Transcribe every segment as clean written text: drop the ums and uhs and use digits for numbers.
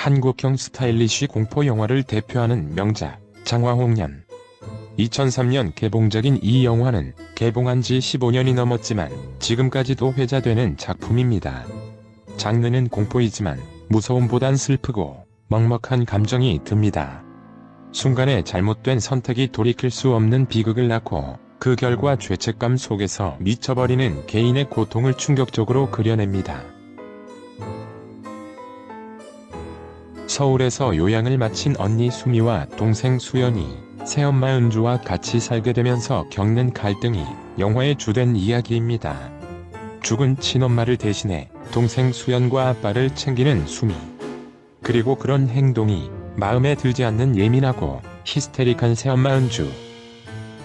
한국형 스타일리쉬 공포 영화를 대표하는 명작 장화홍련. 2003년 개봉작인 이 영화는 개봉한 지 15년이 넘었지만 지금까지도 회자되는 작품입니다. 장르는 공포이지만 무서움보단 슬프고 먹먹한 감정이 듭니다. 순간의 잘못된 선택이 돌이킬 수 없는 비극을 낳고 그 결과 죄책감 속에서 미쳐버리는 개인의 고통을 충격적으로 그려냅니다. 서울에서 요양을 마친 언니 수미와 동생 수연이 새엄마 은주와 같이 살게 되면서 겪는 갈등이 영화의 주된 이야기입니다. 죽은 친엄마를 대신해 동생 수연과 아빠를 챙기는 수미. 그리고 그런 행동이 마음에 들지 않는 예민하고 히스테릭한 새엄마 은주.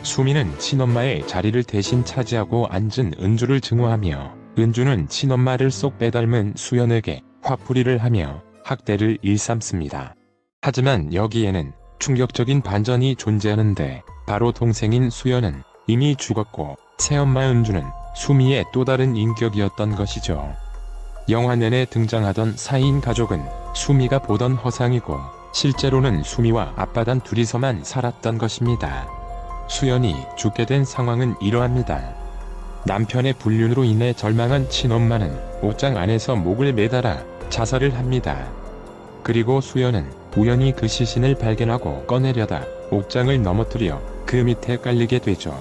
수미는 친엄마의 자리를 대신 차지하고 앉은 은주를 증오하며 은주는 친엄마를 쏙 빼닮은 수연에게 화풀이를 하며 학대를 일삼습니다. 하지만 여기에는 충격적인 반전이 존재하는데 바로 동생인 수연은 이미 죽었고 새엄마 은주는 수미의 또 다른 인격이었던 것이죠. 영화 내내 등장하던 4인 가족은 수미가 보던 허상이고 실제로는 수미와 아빠 단 둘이서만 살았던 것입니다. 수연이 죽게 된 상황은 이러합니다. 남편의 불륜으로 인해 절망한 친엄마는 옷장 안에서 목을 매달아 자살을 합니다. 그리고 수연은 우연히 그 시신을 발견하고 꺼내려다 옥장을 넘어뜨려 그 밑에 깔리게 되죠.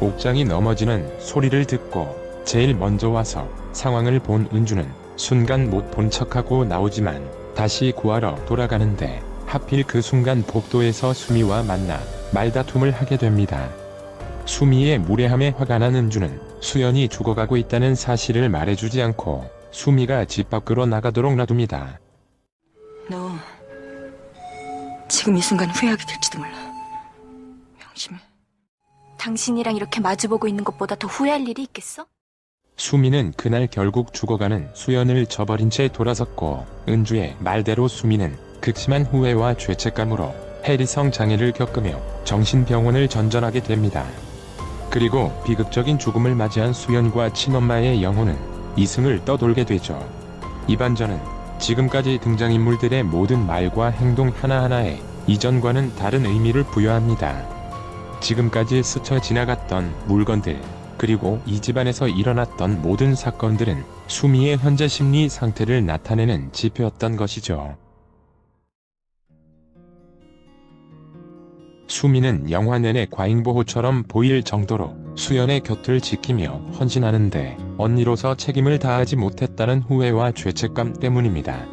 옥장이 넘어지는 소리를 듣고 제일 먼저 와서 상황을 본 은주는 순간 못 본 척하고 나오지만 다시 구하러 돌아가는데 하필 그 순간 복도에서 수미와 만나 말다툼을 하게 됩니다. 수미의 무례함에 화가 난 은주는 수연이 죽어가고 있다는 사실을 말해주지 않고 수미가 집 밖으로 나가도록 놔둡니다. 너 지금 이 순간 후회하게 될지도 몰라. 명심해. 당신이랑 이렇게 마주보고 있는 것보다 더 후회할 일이 있겠어? 수미는 그날 결국 죽어가는 수연을 저버린 채 돌아섰고 은주의 말대로 수미는 극심한 후회와 죄책감으로 해리성 장애를 겪으며 정신병원을 전전하게 됩니다. 그리고 비극적인 죽음을 맞이한 수연과 친엄마의 영혼은 이승을 떠돌게 되죠. 이 반전은 지금까지 등장인물들의 모든 말과 행동 하나하나에 이전과는 다른 의미를 부여합니다. 지금까지 스쳐 지나갔던 물건들, 그리고 이 집안에서 일어났던 모든 사건들은 수미의 현재 심리 상태를 나타내는 지표였던 것이죠. 수미는 영화 내내 과잉보호처럼 보일 정도로 수연의 곁을 지키며 헌신하는데 언니로서 책임을 다하지 못했다는 후회와 죄책감 때문입니다.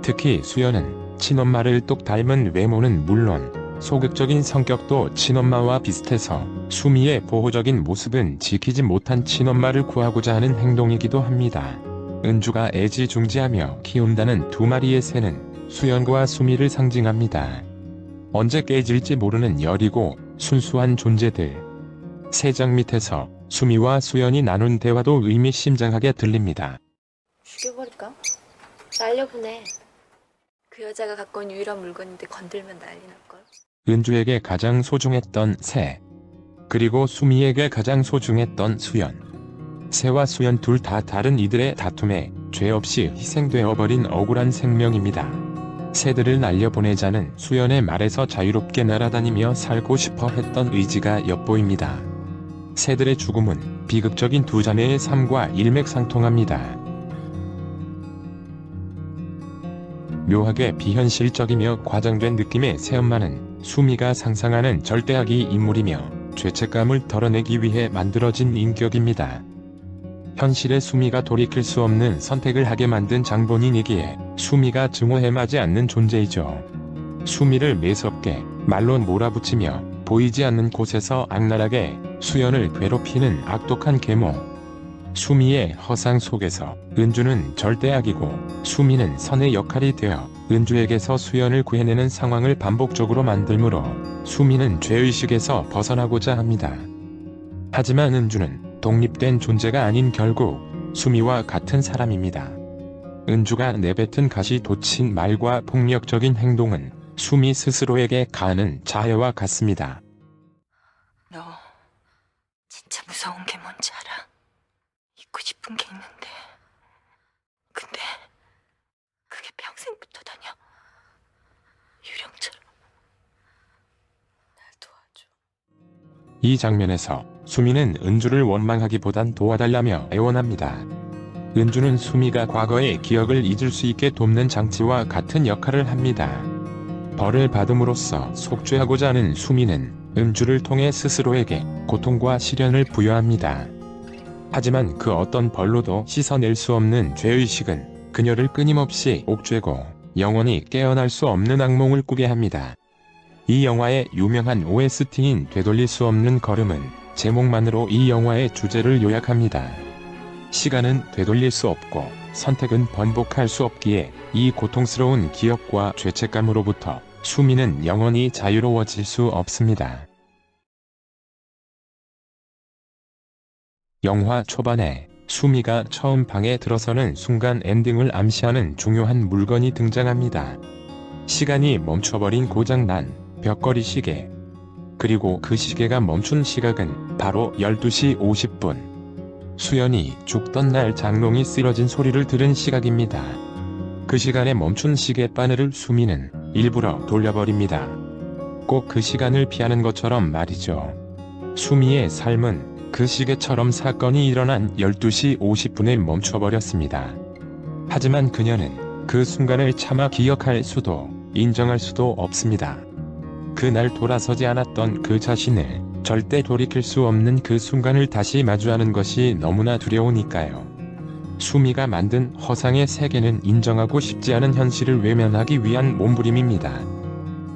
특히 수연은 친엄마를 똑 닮은 외모는 물론 소극적인 성격도 친엄마와 비슷해서 수미의 보호적인 모습은 지키지 못한 친엄마를 구하고자 하는 행동이기도 합니다. 은주가 애지중지하며 키운다는 두 마리의 새는 수연과 수미를 상징합니다. 언제 깨질지 모르는 여리고 순수한 존재들. 새장 밑에서 수미와 수연이 나눈 대화도 의미심장하게 들립니다. 죽여버릴까? 날려보내. 그 여자가 갖고 온 유일한 물건인데 건들면 난리 날걸. 은주에게 가장 소중했던 새. 그리고 수미에게 가장 소중했던 수연. 새와 수연 둘 다 다른 이들의 다툼에 죄 없이 희생되어 버린 억울한 생명입니다. 새들을 날려보내자는 수연의 말에서 자유롭게 날아다니며 살고 싶어 했던 의지가 엿보입니다. 새들의 죽음은 비극적인 두 자매의 삶과 일맥상통합니다. 묘하게 비현실적이며 과장된 느낌의 새엄마는 수미가 상상하는 절대악의 인물이며 죄책감을 덜어내기 위해 만들어진 인격입니다. 현실의 수미가 돌이킬 수 없는 선택을 하게 만든 장본인이기에 수미가 증오해마지 않는 존재이죠. 수미를 매섭게 말로 몰아붙이며 보이지 않는 곳에서 악랄하게 수연을 괴롭히는 악독한 계모. 수미의 허상 속에서 은주는 절대악이고 수미는 선의 역할이 되어 은주에게서 수연을 구해내는 상황을 반복적으로 만들므로 수미는 죄의식에서 벗어나고자 합니다. 하지만 은주는 독립된 존재가 아닌 결국 수미와 같은 사람입니다. 은주가 내뱉은 가시 돋친 말과 폭력적인 행동은 수미 스스로에게 가하는 자해와 같습니다. 너 진짜 무서운 게 뭔지 알아? 잊고 싶은 게 있는데 근데 그게 평생부터다냐? 이 장면에서 수미는 은주를 원망하기보단 도와달라며 애원합니다. 은주는 수미가 과거의 기억을 잊을 수 있게 돕는 장치와 같은 역할을 합니다. 벌을 받음으로써 속죄하고자 하는 수미는 은주를 통해 스스로에게 고통과 시련을 부여합니다. 하지만 그 어떤 벌로도 씻어낼 수 없는 죄의식은 그녀를 끊임없이 옥죄고 영원히 깨어날 수 없는 악몽을 꾸게 합니다. 이 영화의 유명한 OST인 되돌릴 수 없는 걸음은 제목만으로 이 영화의 주제를 요약합니다. 시간은 되돌릴 수 없고 선택은 번복할 수 없기에 이 고통스러운 기억과 죄책감으로부터 수미는 영원히 자유로워질 수 없습니다. 영화 초반에 수미가 처음 방에 들어서는 순간 엔딩을 암시하는 중요한 물건이 등장합니다. 시간이 멈춰버린 고장난 벽걸이 시계. 그리고 그 시계가 멈춘 시각은 바로 12시 50분. 수연이 죽던 날 장롱이 쓰러진 소리를 들은 시각입니다. 그 시간에 멈춘 시계 바늘을 수미는 일부러 돌려버립니다. 꼭 그 시간을 피하는 것처럼 말이죠. 수미의 삶은 그 시계처럼 사건이 일어난 12시 50분에 멈춰버렸습니다. 하지만 그녀는 그 순간을 차마 기억할 수도 인정할 수도 없습니다. 그날 돌아서지 않았던 그 자신을 절대 돌이킬 수 없는 그 순간을 다시 마주하는 것이 너무나 두려우니까요. 수미가 만든 허상의 세계는 인정하고 싶지 않은 현실을 외면하기 위한 몸부림입니다.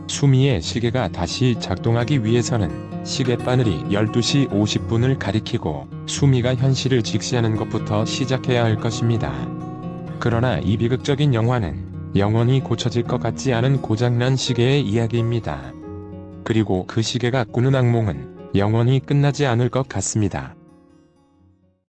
수미의 시계가 다시 작동하기 위해서는 시계 바늘이 12시 50분을 가리키고 수미가 현실을 직시하는 것부터 시작해야 할 것입니다. 그러나 이 비극적인 영화는 영원히 고쳐질 것 같지 않은 고장난 시계의 이야기입니다. 그리고 그 시계가 꾸는 악몽은 영원히 끝나지 않을 것 같습니다.